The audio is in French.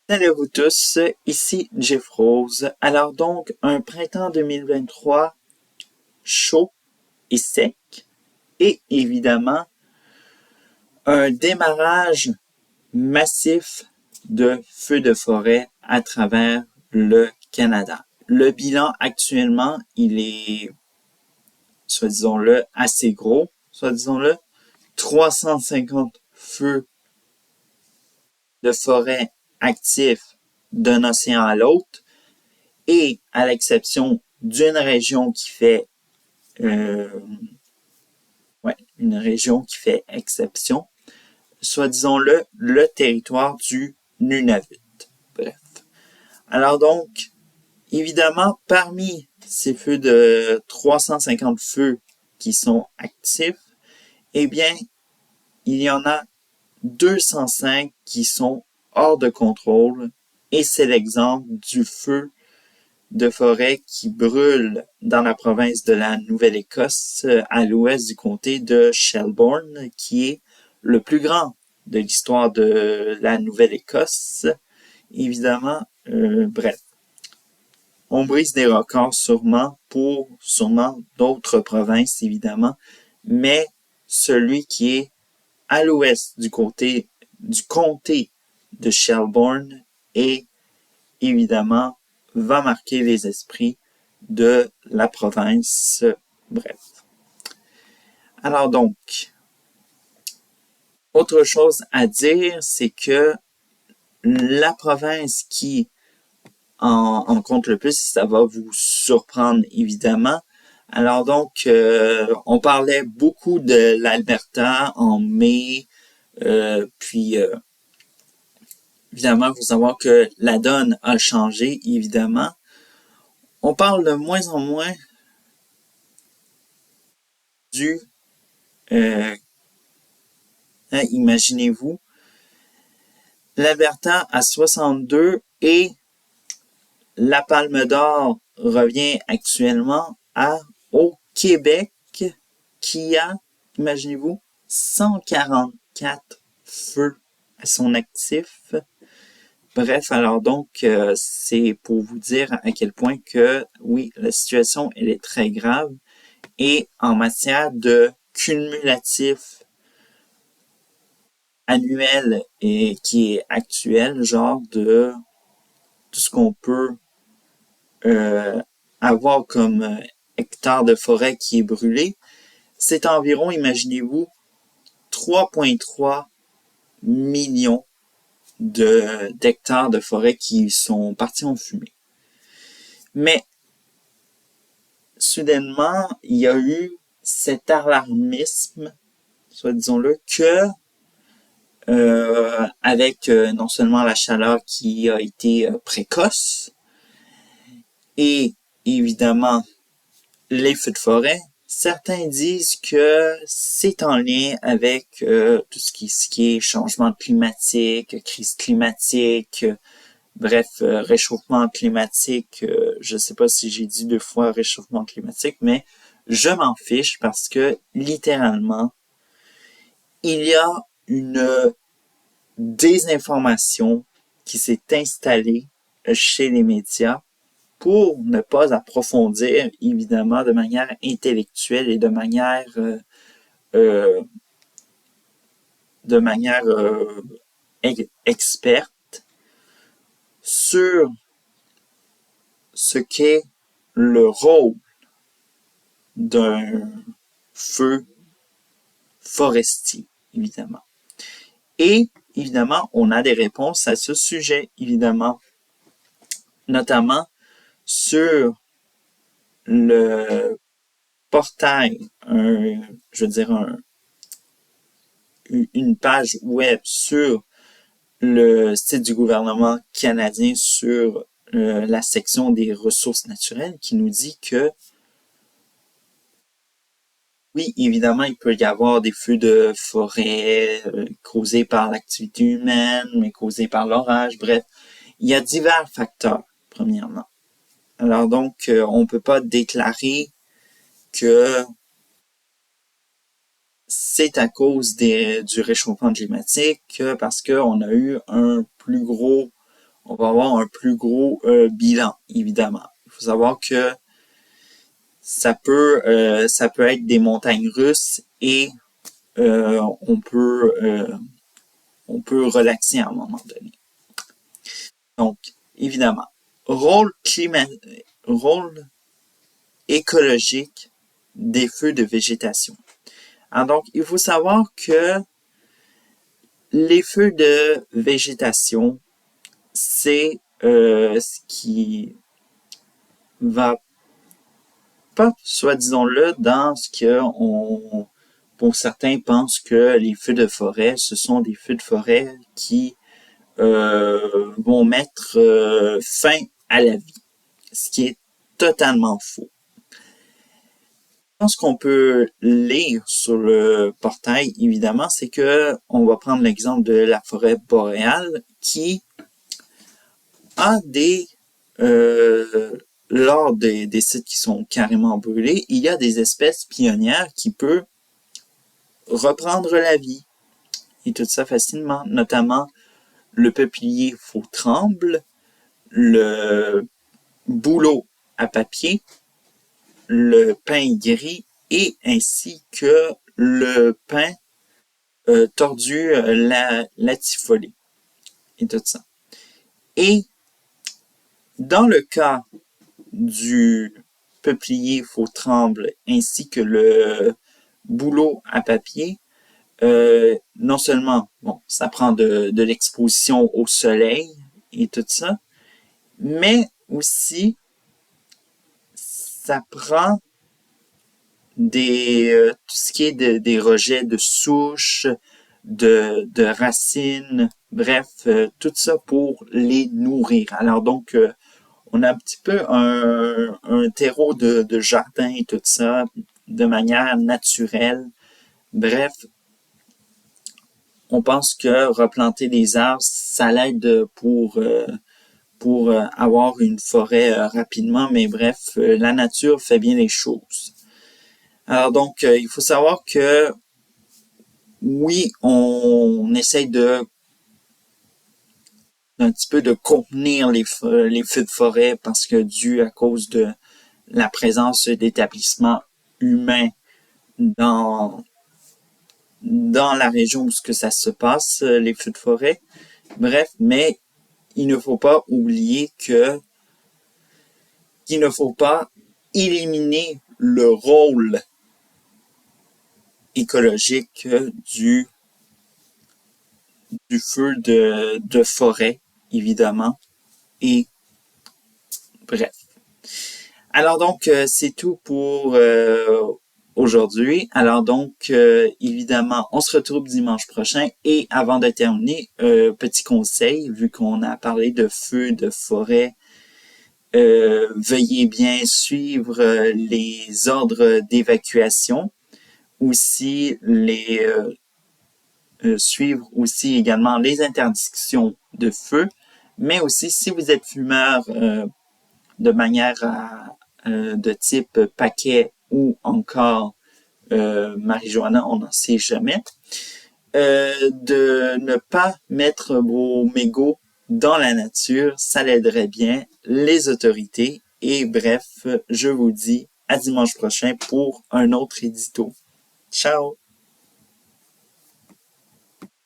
Salut à vous tous, ici Jeff Rose. Alors donc, un printemps 2023 chaud et sec et évidemment un démarrage massif de feux de forêt à travers le Canada. Le bilan actuellement, il est, soi-disant-le, assez gros, soi-disant-le, 350 feux de forêt actifs d'un océan à l'autre. Et à l'exception d'une région qui fait une région qui fait exception, soit disons-le, le territoire du Nunavut. Bref. Alors donc, évidemment, parmi ces feux de 350 feux qui sont actifs, eh bien, il y en a 205 qui sont hors de contrôle et c'est l'exemple du feu de forêt qui brûle dans la province de la Nouvelle-Écosse, à l'ouest du comté de Shelburne, qui est le plus grand de l'histoire de la Nouvelle-Écosse. Évidemment, bref, on brise des records sûrement d'autres provinces, évidemment, mais celui qui est à l'ouest du comté de Shelburne est évidemment va marquer les esprits de la province. Bref. Alors donc, autre chose à dire, c'est que la province qui en compte le plus, ça va vous surprendre évidemment. Alors donc, on parlait beaucoup de l'Alberta en mai, puis évidemment, il faut savoir que la donne a changé, évidemment. On parle de moins en moins du imaginez-vous, l'Alberta à 62 et la Palme d'Or revient actuellement au Québec qui a, imaginez-vous, 144 feux à son actif. Bref, alors donc, c'est pour vous dire à quel point que, oui, la situation, elle est très grave. Et en matière de cumulatif annuel et qui est actuel, genre de tout ce qu'on peut avoir comme hectare de forêt qui est brûlé, c'est environ, imaginez-vous, 3,3 millions d'hectares de forêt qui sont partis en fumée. Mais soudainement, il y a eu cet alarmisme, soit disons-le, que avec non seulement la chaleur qui a été précoce et évidemment les feux de forêt, certains disent que c'est en lien avec tout ce qui est changement climatique, crise climatique, bref, réchauffement climatique. Je sais pas si j'ai dit 2 fois réchauffement climatique, mais je m'en fiche parce que littéralement, il y a une désinformation qui s'est installée chez les médias pour ne pas approfondir, évidemment, de manière intellectuelle et euh, de manière experte sur ce qu'est le rôle d'un feu forestier, évidemment. Et, évidemment, on a des réponses à ce sujet, évidemment, notamment sur le portail, une page web sur le site du gouvernement canadien sur la section des ressources naturelles qui nous dit que oui, évidemment, il peut y avoir des feux de forêt causés par l'activité humaine, mais causés par l'orage, bref. Il y a divers facteurs, premièrement. Alors donc, on peut pas déclarer que c'est à cause du réchauffement climatique, parce qu'on a eu on va avoir un plus gros bilan, évidemment. Il faut savoir que ça peut être des montagnes russes et on peut relaxer à un moment donné. Donc, évidemment, rôle écologique des feux de végétation. Alors, donc, il faut savoir que les feux de végétation, c'est ce qui va pas, soit disons-le, dans ce que pour certains pensent que les feux de forêt, ce sont des feux de forêt qui vont mettre fin à la vie, ce qui est totalement faux. Ce qu'on peut lire sur le portail, évidemment, c'est que on va prendre l'exemple de la forêt boréale qui a lors des sites qui sont carrément brûlés, il y a des espèces pionnières qui peuvent reprendre la vie. Et tout ça facilement, notamment le peuplier faux-tremble, le bouleau à papier, le pin gris et ainsi que le pin tordu latifolé et tout ça. Et dans le cas du peuplier faux-tremble ainsi que le bouleau à papier, non seulement, bon, ça prend de l'exposition au soleil et tout ça, mais aussi ça prend tout ce qui est des rejets de souches, de racines, bref, tout ça pour les nourrir. Alors donc, on a un petit peu un terreau de jardin et tout ça, de manière naturelle. Bref, on pense que replanter des arbres, ça l'aide pour avoir une forêt rapidement, mais bref, la nature fait bien les choses. Alors donc, il faut savoir que oui, on essaye d'un petit peu de contenir les feux de forêt parce que dû à cause de la présence d'établissements humains dans la région où ça se passe, les feux de forêt. Bref, mais il ne faut pas oublier qu'il ne faut pas éliminer le rôle écologique du feu de forêt, évidemment. Et bref. Alors donc, c'est tout pour aujourd'hui. Alors donc, évidemment, on se retrouve dimanche prochain. Et avant de terminer, petit conseil, vu qu'on a parlé de feux de forêt, veuillez bien suivre les ordres d'évacuation. Aussi, suivre aussi également les interdictions de feu. Mais aussi, si vous êtes fumeur de manière de type paquet ou encore marijuana, on n'en sait jamais, de ne pas mettre vos mégots dans la nature, ça l'aiderait bien les autorités. Et bref, je vous dis à dimanche prochain pour un autre édito. Ciao!